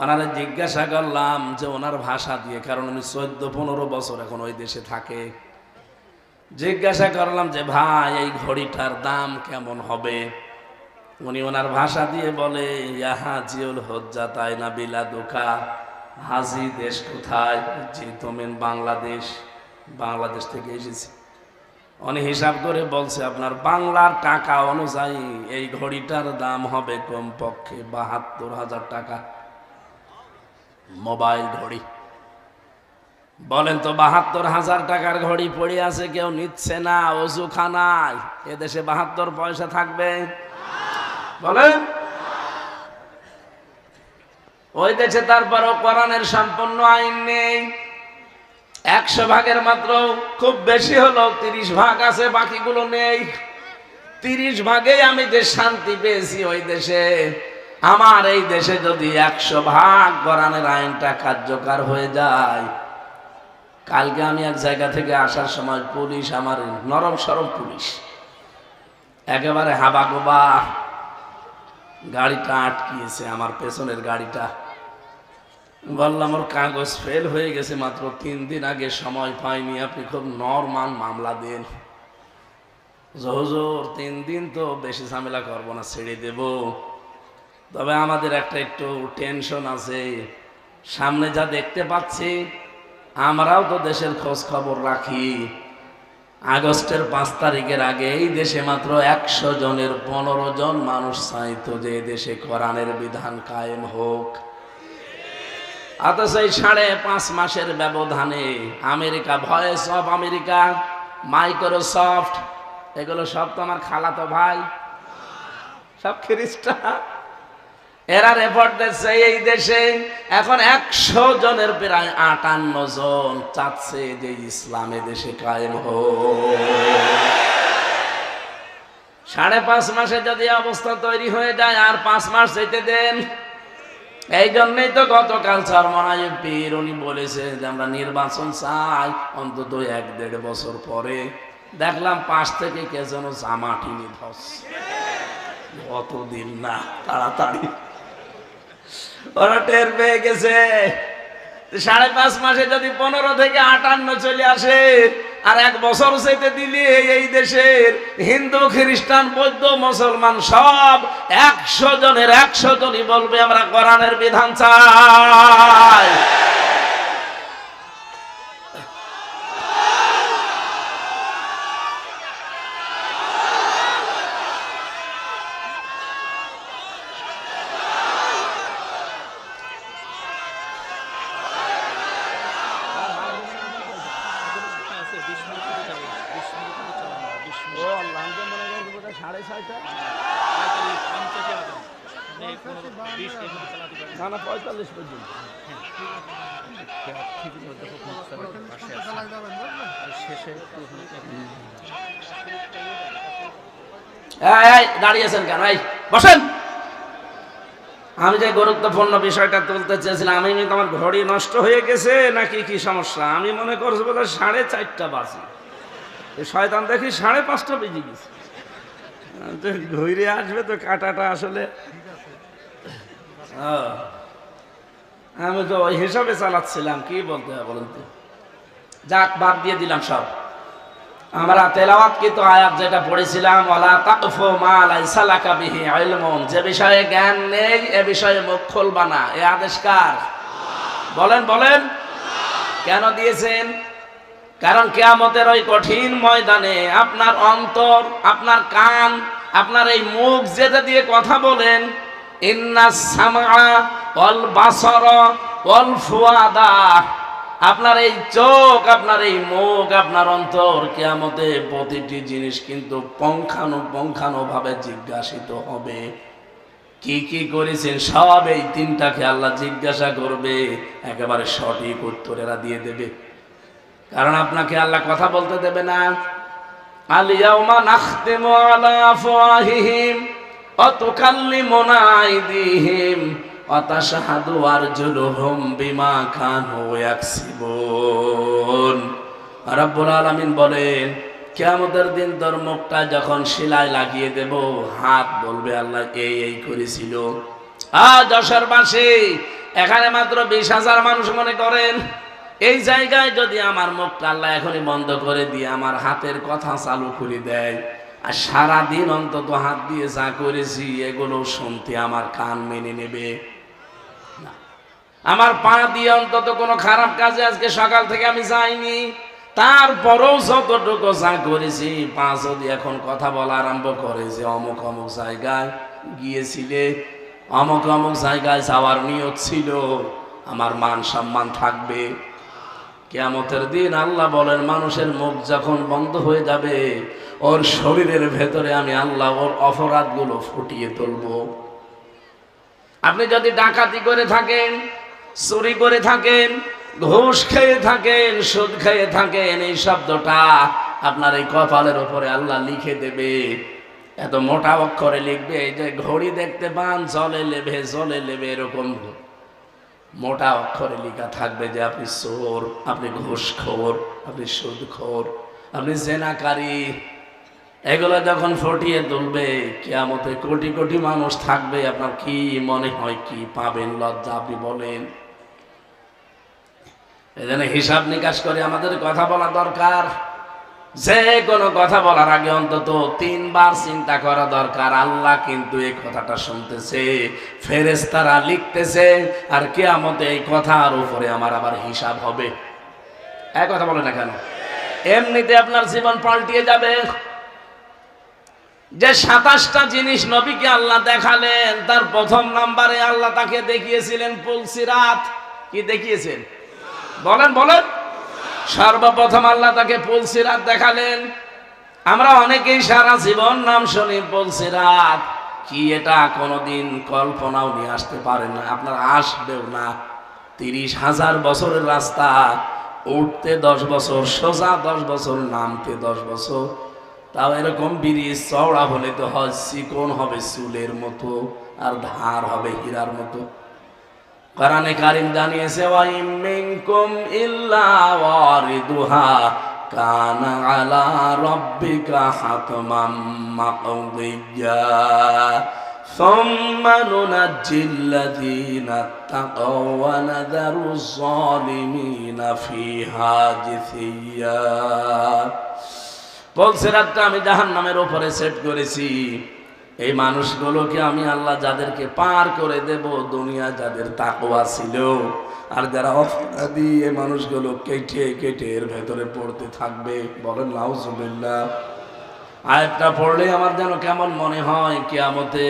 ওনারা জিজ্ঞাসা করলাম যে ওনার ভাষা দিয়ে, কারণ উনি 14-15 বছর এখন ওই দেশে থাকে। জিজ্ঞাসা করলাম যে ভাই এই ঘড়িটার দাম কেমন হবে? উনি ওনার ভাষা দিয়ে বলে, ইয়া হাজিউল হজ্জা তাই না বিলাদুকা। হাজি দেশ কোথায়? জি তুমি বাংলাদেশ। বাংলাদেশ থেকে এসেছি। উনি হিসাব করে বলছে আপনার বাংলার টাকা অনুযায়ী এই ঘড়িটার দাম হবে কমপক্ষে 72,000 টাকা। মোবাইল ঘড়ি। বলেন তো 72,000 টাকার ঘড়ি পড়ে আছে, কেউ নিচ্ছে না, ওযুখানায়। এদেশে 72 পয়সা থাকবে? বলেন। ওই দেশে তারপরও কোরআনের সম্পূর্ণ আইন নেই। 100 ভাগের মাত্র খুব বেশি হলো 30 ভাগ আছে, বাকিগুলো নেই। 30 ভাগেই আমি যে শান্তি পেয়েছি ওই দেশে, আমার এই দেশে যদি 100 ভাগ কোরআনের আইনটা কার্যকর হয়ে যায়। কালকে আমি এক জায়গা থেকে আসার সময় পুলিশ, আমার নরম সরম পুলিশ, একেবারে হাবাগোবা গাড়িটা আটকিয়েছে, আমার পেছনের গাড়িটা। বললাম ওর কাগজ ফেল হয়ে গেছে, মাত্র 3 দিন আগে, সময় পাইনি, আপনি খুব নরমাল মামলা দেন। হুজুর 3 দিন তো বেশি ঝামেলা করবো না, ছেড়ে দেব। তবে আমাদের একটা একটু টেনশন আছে, সামনে যা দেখতে পাচ্ছি, আমরাও তো দেশের খোঁজ খবর রাখি। আগস্টের 5 তারিখের আগে এই দেশে মাত্র 100 জনের 15 জন মানুষ চাইতো যে দেশে কোরআনের বিধান কায়েম হোক। অথচ এই 5.5 মাসের ব্যবধানে America, voice of America, Microsoft, এগুলো সব তো আমার খালাতো ভাই, সব খ্রিস্টান। এরা রেপোর্ট দিচ্ছে এই দেশে এখন 100 জনের প্রায় 58 জন চাচ্ছে যে ইসলামে দেশে কায়েম হোক। 5.5 মাসে যদি অবস্থা তৈরি হয়ে যায় আর 5 মাস যেতে দেন। এই জন্যই তো গতকাল চরমনায় পীর উনি বলেছে যে আমরা নির্বাচন চাই অন্তত 1-1.5 বছর পরে। দেখলাম পাশ থেকে কে যেন জামাটিনি ধস, অতদিন না, তাড়াতাড়ি ওরা টের পেয়ে গেছে। 5.5 মাসে যদি 15 থেকে 58 চলে আসে আর 1 বছর যেতে দিলে এই দেশের হিন্দু খ্রিস্টান বৌদ্ধ মুসলমান সব 100 জনের 100 জনই বলবে আমরা কোরআনের বিধান চাই। দাঁড়িয়েছেন কেন? বসেন। আমি যে গুরুত্বপূর্ণ বিষয়টা তুলতে চেয়েছিলাম, আমি তোমার ঘড়ি নষ্ট হয়ে গেছে নাকি কি সমস্যা? আমি মনে করছি বোধ হয় 4:30 বাজে, শয়তান দেখি 5:30 বেজে গেছে। ঘুরে আসবে তো কাটাটা আসলে আমি তো ওই হিসাবে চালাচ্ছিলাম। কি বলতে হবে বলুন তো? যাক, বাদ দিয়ে দিলাম সব। আমরা তেলাওয়াতকৃত আয়াত যেটা পড়েছিলাম, ওয়ালা তাকফু মা লাইসা লাকা বিহি ইলমুন, যে বিষয়ে জ্ঞান নেই এ বিষয়ে মুখ খুলবা না, এই আদেশ কার? বলেন বলেন। কেন দিয়েছেন? কারণ কিয়ামতের ওই কঠিন ময়দানে আপনার অন্তর, আপনার কান, আপনার এই মুখ যেটা দিয়ে কথা বলেন, ইন্নাস সামআ ওয়াল বাসারা ওয়াল ফুয়াদা, আপনার এই চোখ, আপনার এই মুখ, আপনার অন্তর, কিয়ামতে প্রতিটি জিনিস কিন্তু পুঙ্খানুপুঙ্খানুভাবে জিজ্ঞাসিত হবে। কি কি করেছেন সব এই 3টাকে আল্লাহ জিজ্ঞাসা করবে, একেবারে সঠিক উত্তর এরা দিয়ে দেবে। কারণ আপনাকে আল্লাহ কথা বলতে দেবে না। আল ইয়াউমা নাখতিমু আলা আফওয়াহিহিম ওয়া তুকাল্লিমুনা আইদিহিম ওয়া তাশহাদু আরজুলুহুম বিমা কানু ইয়াকসিবুন। রাব্বুল আলামিন বলেন, কিয়ামতের দিন তোর মুখটা যখন শিলায় লাগিয়ে দেব, হাত বলবে আল্লাহ এই এই করেছিল। যশোরবাসী, এখানে মাত্র 20,000 মানুষ মনে করেন, এই জায়গায় যদি আমার মুখটা আল্লাহ এখনই বন্ধ করে দিয়ে আমার হাতের কথা চালু করে দেয়, আর সারাদিন অন্তত হাত দিয়ে যা করেছি এগুলো শুনতে আমার কান মেনে নেবে না। আমার পা দিয়ে অন্তত কোনো খারাপ কাজে আজকে সকাল থেকে আমি যাইনি, তারপরেও যতটুকু যা করেছি, পা যদি এখন কথা বলা আরম্ভ করে যে অমুক অমুক জায়গায় গিয়েছিলে, অমুক অমুক জায়গায় যাওয়ার নিয়ত ছিল, আমার মান সম্মান থাকবে। কিয়ামতের দিন আল্লাহ বলেন, মানুষের মুখ যখন বন্ধ হয়ে যাবে, ওর শরীরের ভেতরে আমি আল্লাহ ওর অপরাধগুলো ফুটিয়ে তুলব। আপনি যদি ডাকাতি করে থাকেন, চুরি করে থাকেন, ঘুষ খেয়ে থাকেন, সুদ খেয়ে থাকেন, এই শব্দটা আপনার এই কপালের উপরে আল্লাহ লিখে দেবে। এত মোটা অক্ষরে লিখবে, এই যে ঘড়ি দেখতে পান জলে লেবে জলে লেবে, এরকম মোটা অক্ষরে লেখা থাকবে যে আপনি চোর, আপনি ঘুষখোর, আপনি সুদখোর, আপনি জেনাকারী। এগুলো যখন ফুটিয়ে তুলবে, কিয়ামতে কোটি কোটি মানুষ থাকবে, আপনার কি মনে হয় কি পাবেন? লজ্জা আপনি বলেন। এজন্য হিসাব নিকাশ করে আমাদের কথা বলা দরকার। যে কোনো কথা বলার আগে অন্তত 3 বার চিন্তা করা দরকার। আল্লাহ কিন্তু এই কথাটা শুনতেছে, ফেরেশতারা লিখতেছে, আর কিয়ামতে এই কথার উপরে আমার আবার হিসাব হবে। এক কথা বলে না কেন? এমনিতে আপনার জীবন পাল্টিয়ে যাবে। যে 27টা জিনিস নবীকে আল্লাহ দেখালেন, তার প্রথম নম্বরে আল্লাহ তাকে দেখিয়েছিলেন পুলসিরাত। কি দেখিয়েছেন? বলেন বলেন। সর্বপ্রথম আল্লাহ তাকে পুলসিরাত দেখালেন। আমরা অনেকেই সারা জীবন নাম শুনি পুলসিরাত, কি এটা কোনোদিন কল্পনাও নিয়ে আসতে পারে না, আপনার আসবেও না। 30,000 বছরের রাস্তা, উঠতে 10 বছর, সোজা 10 বছর, নামতে 10 বছর। তাও এরকম ব্রিজ চওড়া হলে তো হয়, চিকন হবে চুলের মতো, আর ধার হবে হীরার মতো। কোরআনে কারীম জানিয়েছে, ওয়া ইম মিনকুম ইল্লা ওয়ারিদুহা কানা আলা রাব্বিকা হাতমান মাকদিয়্যা সুম্মা নুনাজ্জিল্লাযীনা তাকাও ওয়া নাযারুজ জালিমিনা ফিহা জিসিয়্যা। বলছে রাতটা আমি জাহান্নামের উপরে সেট করেছি। এই মানুষগুলোকে আমি আল্লাহ যাদেরকে পার করে দেব, দুনিয়া যাদের তাকওয়া ছিল, আর যারা অপরাধী, এই মানুষগুলো কেটে কেটে এর ভেতরে পড়তে থাকবে। বলেন নাউজুবিল্লাহ। আয়াতটা পড়লে আমার যেন কেমন মনে হয়, কিয়ামতে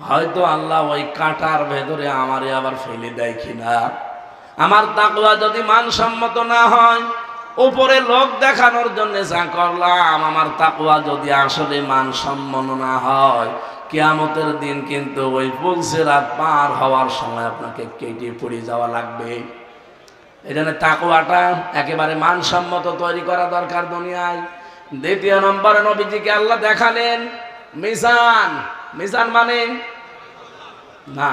হয়তো আল্লাহ ওই কাঁটার ভেতরে আমারে আবার ফেলে দেয় কিনা। আমার তাকওয়া যদি মানসম্মত না হয়, উপরে লোক দেখানোর জন্য যা করলাম, আমার তাকওয়া যদি আসলে মানসম্মত না হয়, কিয়ামতের দিন কিন্তু ওই পুলসিরাত পার হওয়ার সময় আপনাকে কেটে পড়ে যাওয়া লাগবে। এই জন্য তাকওয়াটা একেবারে মানসম্মত তৈরি করা দরকার দুনিয়ায়। দ্বিতীয় নম্বরে নবীজিকে আল্লাহ দেখালেন মিজান। মিজান মানে না,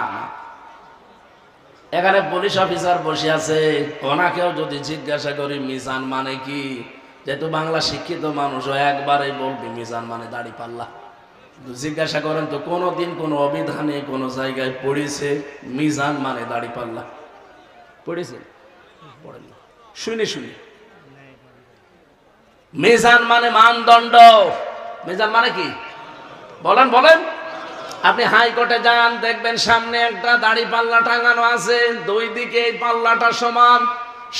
এখানে পুলিশ অফিসার বসে আছে, ওনাকেও যদি জিজ্ঞাসা করি মিজান মানে কি, যেহেতু বাংলা শিক্ষিত মানুষ, একবারে বলবে মিজান মানে দাড়ি পাল্লা। জিজ্ঞাসা করেন তো কোনোদিন কোনো অভিধানে কোনো জায়গায় পড়েছে মিজান মানে দাড়ি পাল্লা? পড়েছে? পড়েন না, শুনে শুনে। মিজান মানে মানদণ্ড। মিজান মানে কি বলেন বলেন। আপনি হাইকোর্টে যান, দেখবেন সামনে একটা দাড়ি পাল্লা টাঙানো আছে, দুই দিকে এই পাল্লাটা সমান।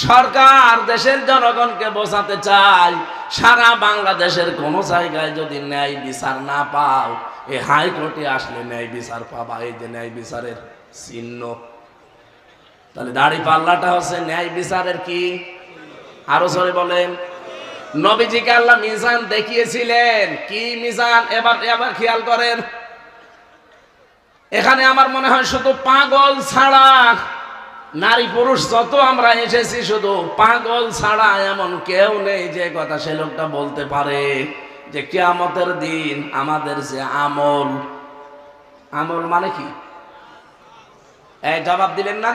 সরকার দেশের জনগণকে বোঝাতে চায়, সারা বাংলাদেশের কোন জায়গায় যদি ন্যায় বিচার না পাও, এই হাইকোর্টে আসলে ন্যায় বিচার পাবা। এই যে ন্যায় বিচারের চিহ্ন, তাহলে দাড়ি পাল্লাটা হচ্ছে ন্যায় বিচারের কি? আরো জোরে বলেন। নবীজিকে আল্লাহ মিজান দেখিয়েছিলেন। কি মিজান? এবার এবার খেয়াল করেন, এখানে আমার মনে হয় শুধু পাগল ছাড়া, নারী পুরুষ যত আমরা এসেছি, শুধু পাগল ছাড়া এমন কেউ নেই যে কথা সে লোকটা বলতে পারে যে কিয়ামতের দিন আমাদের যে আমল, আমল মানে কি? এই জবাব দিলেন না?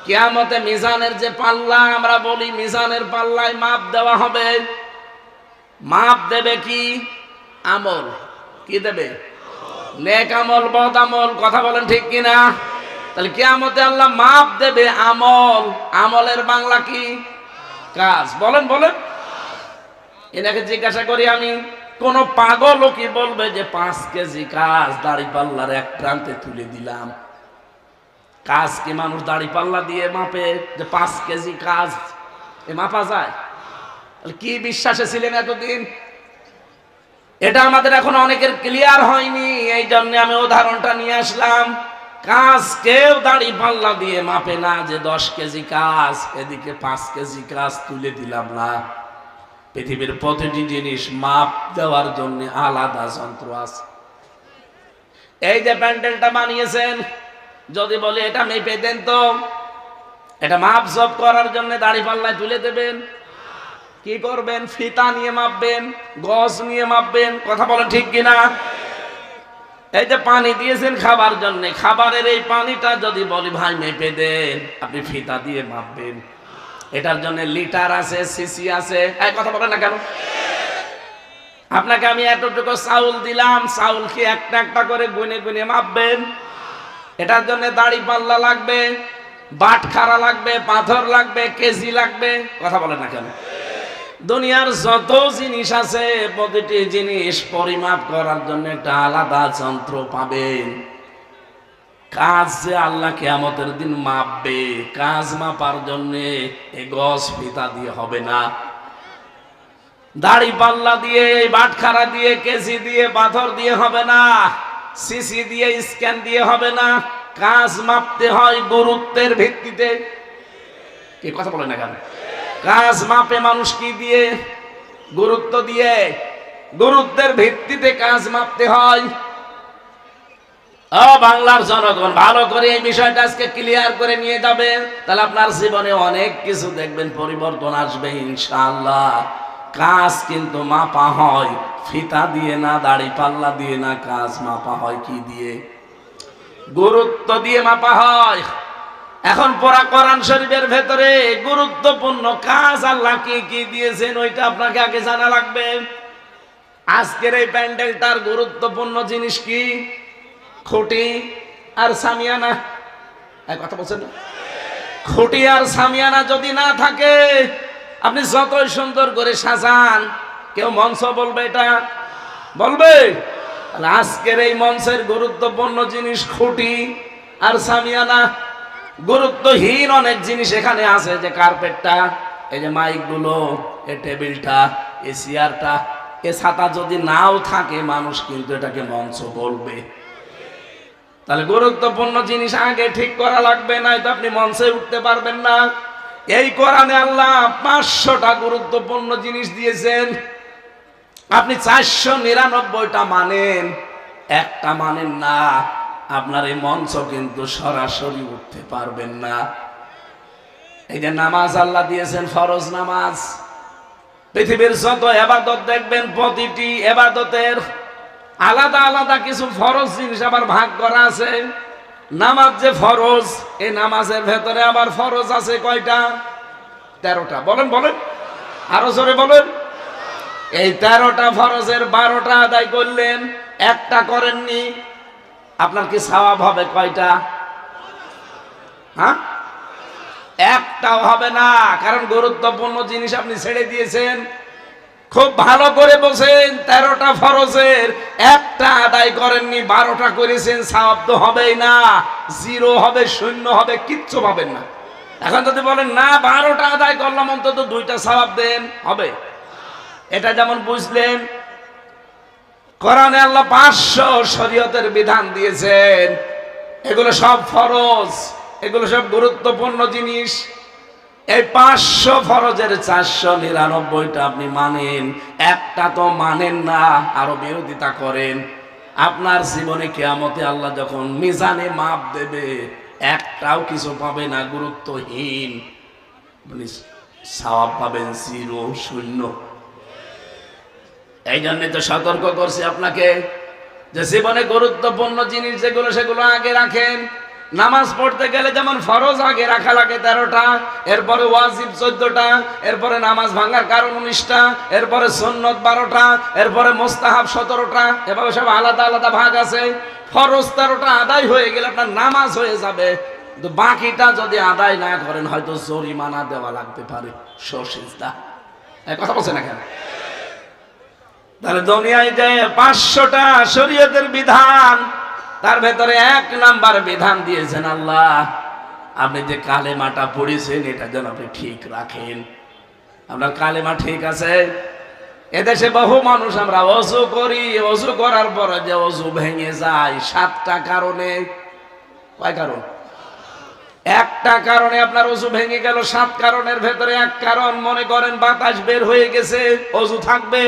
কিয়ামতে মিজানের যে পাল্লা, আমরা বলি মিজানের পাল্লায় মাপ দেওয়া হবে। মাপ দেবে কি? আমল। কি দেবে? নেক আমল, বদ আমল। কথা বলেন ঠিক কিনা? তাহলে কিয়ামতে আল্লাহ মাপ দেবে আমল। আমলের বাংলা কি? কাজ। বলেন বলেন। এনাকে জিজ্ঞাসা করি আমি, কোন পাগলও কি বলবে যে 5 কেজি কাজ দাড়ি পাল্লার এক প্রান্তে তুলে দিলাম? কাজ কি মানুষ দাড়ি পাল্লা দিয়ে মাপে যে 5 কেজি কাজ এ মাপা যায়? কি বিশ্বাসে ছিলেন এতদিন? এটা আমাদের এখন অনেকের ক্লিয়ার হয়নি, এই জন্য আমি উদাহরণটা নিয়ে আসলাম। কাজ কেউ দাড়ি পাল্লা দিয়ে মাপে না যে 10 কেজি কাজ, এদিকে 5 কেজি কাজ তুলে দিলাম না। পৃথিবীর প্রতিটি জিনিস মাপ দেওয়ার জন্য আলাদা যন্ত্র আছে। এই যে প্যান্ডেলটা বানিয়েছেন, যদি বলে এটা মেপে দেন, তো এটা মাপ জব করার জন্য দাড়ি পাল্লায় তুলে দেবেন? কি করবেন? ফিতা নিয়ে মাপবেন, গজ নিয়ে মাপবেন। কথা বলেন ঠিক কিনা? এই যে পানি দিয়েছেন খাবার জন্য, খাবারের এই পানিটা যদি বলি ভাই মেপে দেন, আপনি ফিতা দিয়ে মাপবেন। এটার জন্য লিটার আছে, সিসি আছে। এই কথা বলেন না কেন? আপনাকে আমি এতটুকু চাউল দিলাম, চাউল কি একটা একটা করে গুনে গুনে মাপবেন? এটার জন্য দাড়ি পাল্লা লাগবে, বাটখারা লাগবে, পাথর লাগবে, কেজি লাগবে। কথা বলেন না কেন? দুনিয়ার যত জিনিস আছে, প্রতিটি জিনিস পরিমাপ করার জন্য একটা আলাদা যন্ত্র পাবেন। কাজ যে আল্লাহ কিয়ামতের দিন মাপবে, কাজ মাপার জন্য এই গজ ফিতা দিয়ে হবে না, দাড়ি পাল্লা দিয়ে, বাটখারা দিয়ে, কেজি দিয়ে, পাথর দিয়ে হবে না, সিসি দিয়ে, স্ক্যান দিয়ে হবে না। কাজ মাপতে হয় গুরুত্বের ভিত্তিতে। কি কথা বলে না কেন? কাজ মাপে মানুষ কি দিয়ে? গুরুত্ব দিয়ে। গুরুত্বের ভিত্তিতে কাজ মাপতে হয়। ও বাংলার জনগণ, ভালো করে এই বিষয়টা আজকে ক্লিয়ার করে নিয়ে যাবেন, তাহলে আপনার জীবনে অনেক কিছু দেখবেন পরিবর্তন আসবে ইনশাআল্লাহ। কাজ কিন্তু মাপা হয় ফিতা দিয়ে না, দাড়ি পাল্লা দিয়ে না, কাজ মাপা হয় কি দিয়ে? গুরুত্ব দিয়ে মাপা হয়। এখন পড়া কোরআন শরীফের ভেতরে গুরুত্বপূর্ণ কাজ আল্লাহ কি কি দিয়েছেন ওইটা আপনাকে আগে জানা লাগবে। আজকের এই প্যান্ডেলটার গুরুত্বপূর্ণ জিনিস কি? খুঁটি আর সামিয়ানা। কথা বলছেন না? খুঁটি আর সামিয়ানা যদি না থাকে, আপনি যতই সুন্দর করে সাজান, কেউ মঞ্চ বলবে এটা বলবে? আজকের এই মঞ্চের গুরুত্বপূর্ণ জিনিস খুঁটি আর সামিয়ানা। গুরুত্বহীন অনেক জিনিস এখানে আছে, যে কার্পেটটা, এই যে মাইক গুলো, এই টেবিলটা, এই চেয়ারটা, এ ছাতা যদি নাও থাকে, মানুষ কিন্তু এটাকে মঞ্চ বলবে। তাহলে গুরুত্বপূর্ণ জিনিস আগে ঠিক করা লাগবে, না তো আপনি মঞ্চে উঠতে পারবেন না। এই কোরআনে আল্লাহ 500টা গুরুত্বপূর্ণ জিনিস দিয়েছেন। আপনি 499টা মানেন, একটা মানেন না, আপনার এই মঞ্চ কিন্তু সরাসরি উঠতে পারবেন না। এই যে নামাজ আল্লাহ দিয়েছেন, ফরজ নামাজ। পৃথিবীর যত ইবাদত দেখবেন, প্রতিটি ইবাদতের আলাদা আলাদা কিছু ফরজ জিনিস আবার ভাগ করা আছে। নামাজ যে ফরজ, এই নামাজের ভেতরে আবার ফরজ আছে কয়টা? 13টা। বলেন বলেন, আরো জোরে বলেন। এই 13টা ফরজের 12টা আদায় করলেন, একটা করেননি, আপনার কি সওয়াব হবে কয়টা? হ্যাঁ, একটাও হবে না, কারণ গুরুত্বপূর্ণ জিনিস আপনি ছেড়ে দিয়েছেন। খুব ভালো করে বলছেন, 13টা ফরজের একটা আদায় করেননি, 12টা করেছেন, সওয়াব তো হবেই না, জিরো হবে, শূন্য হবে, কিচ্ছু পাবেন না। এখন যদি বলেন না 12টা আদায় করলাম, অন্তত 2টা সওয়াব দেন, হবে? এটা যেমন বুঝলেন, কোরআনে আল্লাহ 500 শরীয়তের বিধান দিয়েছেন, এগুলো সব ফরজ, এগুলো সব গুরুত্বপূর্ণ জিনিস। এই 500 ফরজের 499টা আপনি মানেন, একটা তো মানেন না, আরো বিরোধিতা করেন। আপনার জীবনে কিয়ামতে আল্লাহ যখন মিজানে মাপ দেবে, একটাও কিছু পাবে না, গুরুত্বহীন, সওয়াব পাবেন জিরো, শূন্য। এই জন্যই তো সতর্ক করছি আপনাকে, যে জীবনে গুরুত্বপূর্ণ জিনিস যেগুলো, সেগুলো আগে রাখেন। নামাজ পড়তে গেলে যেমন ফরজ আগে রাখা লাগে 13টা, এরপরে ওয়াজিব 14টা, এরপরে নামাজ ভাঙার কারণ 19টা, এরপরে সুন্নত 12টা, এরপরে মুস্তাহাব 17টা, এভাবে সব আলাদা আলাদা ভাগ আছে। ফরজ 13টা আদায় হয়ে গেলে আপনার নামাজ হয়ে যাবে, কিন্তু বাকিটা যদি আদায় না করেন, হয়তো জরিমানা দেওয়া লাগতে পারে, সশিজদা। কথা বলছে না কেন? তাহলে দুনিয়ায় যে 500টা শরীয়তের বিধান, তার ভেতরে 1 নাম্বার বিধান দিয়েছেন আল্লাহ, আপনি যে কালেমাটা পড়েছেন, এটা যেন আপনি ঠিক রাখেন। আপনার কালেমা ঠিক আছে? এদেশে বহু মানুষ আমরা ওযু করি, ওযু করার পরে যে ওযু ভেঙে যায় 7টা কারণে। কয় কারণ? একটা কারণে আপনার ওযু ভেঙে গেল, 7 কারণের ভেতরে 1 কারণ, মনে করেন বাতাস বের হয়ে গেছে, ওযু থাকবে।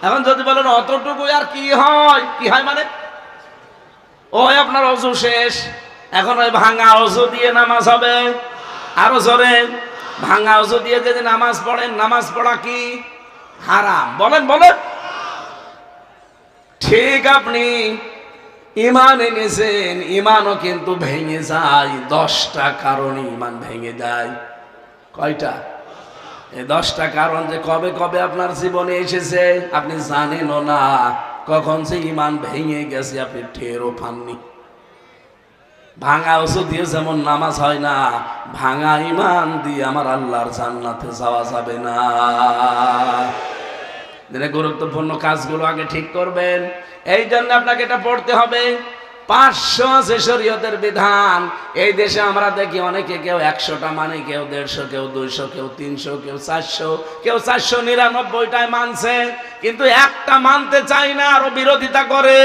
এখন যদি বলেন অতটুকু আর কি হয়, কি হয় মানে ওই আপনার ওযু শেষ, এখন ওই ভাঙা ওযু দিয়ে নামাজ হবে। আরো জোরে, ভাঙা ওযু দিয়ে যদি নামাজ পড়েন, নামাজ পড়া কি হারাম? বলেন বলেন। ঠিক, আপনি ঈমান এনেছেন, ঈমানও কিন্তু ভেঙে যায়। 10টা কারণে ঈমান ভেঙে যায়। কয়টা? এই 10টা কারণ যে কবে কবে আপনার জীবনে এসেছে আপনি জানেনও না, কখন যে ঈমান ভেঙে গেছে আপনি টেরও পাননি। ভাঙা ওযু দিয়ে যেমন নামাজ হয় না, ভাঙা ঈমান দিয়ে আমার আল্লাহর জান্নাতে যাওয়া যাবে না। গুরুত্বপূর্ণ কাজগুলো আগে ঠিক করবেন, এই জন্য আপনাকে এটা পড়তে হবে। 500 আছে শরীয়তের বিধান। এই দেশে আমরা দেখি অনেকে, কেউ 100টা মানে, কেউ 150, কেউ 200, কেউ 300, কেউ 400, কেউ 499টায় মানছে, কিন্তু একটা মানতে চাই না, আরো বিরোধিতা করে।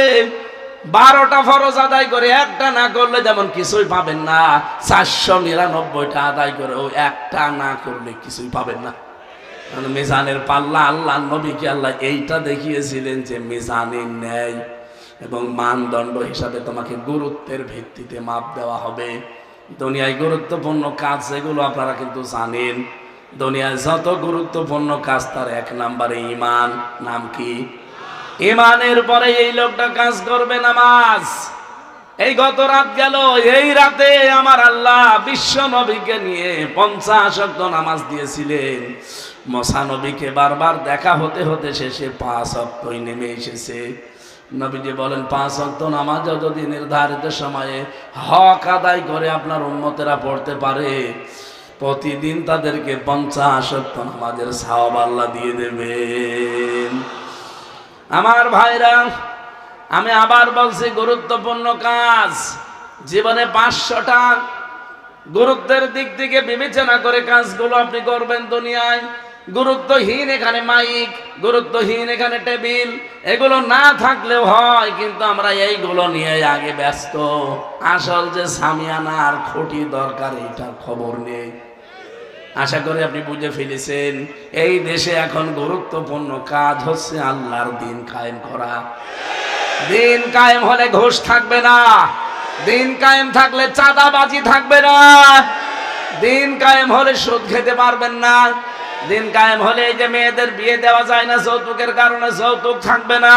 12টা ফরজ আদায় করে একটা না করলে যেমন কিছুই পাবেন না, 499টা আদায় করে ওই একটা না করলে কিছুই পাবেন না। মিজানের পাল্লা, আল্লাহ নবীকে আল্লাহ এইটা দেখিয়েছিলেন যে মিজানের ন্যায় এবং মানদণ্ড হিসাবে তোমাকে গুরুত্বের ভিত্তিতে মাপ দেওয়া হবে। দুনিয়ায় গুরুত্বপূর্ণ কাজ যেগুলো আপনারা কিন্তু জানেন, দুনিয়ায় যত গুরুত্বপূর্ণ কাজ তার এক নম্বরে ঈমান। নাম কি? ঈমানের পরে এই লোকটা কাজ করবে নামাজ। এই গত রাত গেল, এই রাতে আমার আল্লাহ বিশ্ব নবীকে নিয়ে 50 ওয়াক্ত নামাজ দিয়েছিলেন। মুসা নবীকে বারবার দেখা হতে হতে শেষে 5 ওয়াক্তই নেমে এসেছে। নবীজি বলেন 5 ওয়াক্ত নামাজ যদি নির্ধারিত সময়ে হক আদায় করে আপনার উম্মতেরা পড়তে পারে, প্রতিদিন তাদেরকে 50 ওয়াক্ত নামাজের সওয়াব আল্লাহ দিয়ে দেবেন। আমার ভাইরা, আমি আবার বলছি, গুরুত্বপূর্ণ কাজ জীবনে 500টা গুরুত্বের দিক থেকে বিবেচনা করে কাজগুলো আপনি করবেন। দুনিয়ায় গুরুত্বহীন এখানে মাইক, গুরুত্বহীন এখানে টেবিল, এগুলো না থাকলেও হয়, কিন্তু আমরা এইগুলো নিয়ে আগে ব্যস্ত। আসল যে সামিয়ানা আর খুঁটি দরকার এইটার খবর নেই। আশা করি আপনি বুঝে ফেলেছেন। এই দেশে এখন গুরুত্বপূর্ণ কাজ হচ্ছে আল্লাহর দিন কায়েম করা। দিন কায়েম হলে ঘুষ থাকবে না, দিন কায়েম থাকলে চাঁদাবাজি থাকবে না, দিন কায়েম হলে সুদ খেতে পারবেন না, দিন কায়েম হলে এই যে মেয়েদের বিয়ে দেওয়া যায় না যৌতুকের কারণে, যৌতুক থাকবে না।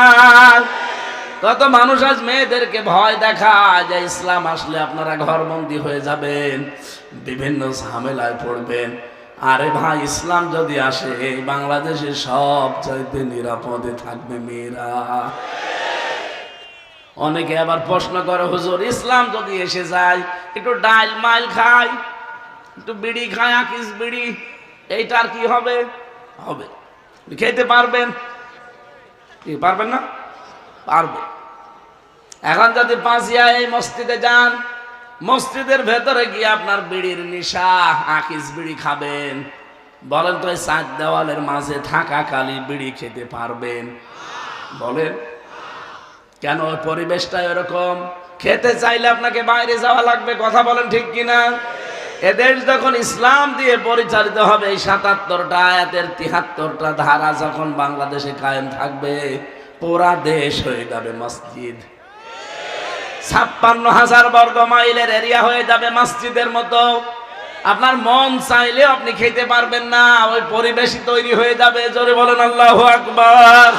কত মানুষ আজ মেয়েদেরকে ভয় দেখায় যে ইসলাম আসলে আপনারা ঘরবন্দি হয়ে যাবেন, বিভিন্ন ঝামেলায় পড়বেন। আরে ভাই, ইসলাম যদি আসে এই বাংলাদেশে সব চাইতে নিরাপদে থাকবে মেয়েরা। অনেকে আবার প্রশ্ন করে, হুজুর ইসলাম যদি এসে যায়, একটু ডাইল মাইল খাই, একটু বিড়ি খাই, আকিস বিড়ি, এইটার কি হবে? হবে, খেতে পারবেন কি পারবেন না? পারবে। এখন যদি পাঁচিয়া এই মসজিদে যান, মসজিদের ভেতরে গিয়ে আপনার বিড়ির নিশা, আকিস বিড়ি খাবেন, বলেন তো এই 4 দেওয়ালের মাঝে থাকাকালীন বিড়ি খেতে পারবেন? বলেন কেন? পরিবেশটা এরকম। খেতে চাইলে আপনাকে বাইরে যাওয়া লাগবে। কথা বলেন ঠিক কিনা? এদেশ যখন ইসলাম দিয়ে পরিচালিত হবে, এই 77টা আয়াতের 73টা ধারা যখন বাংলাদেশে কায়েম থাকবে, পুরা দেশ হয়ে যাবে মসজিদ। 56,000 বর্গ মাইলের এরিয়া হয়ে যাবে মসজিদের মতো। আপনার মন চাইলেও আপনি খেতে পারবেন না, ওই পরিবেশই তৈরি হয়ে যাবে। জোরে বলেন আল্লাহু আকবার।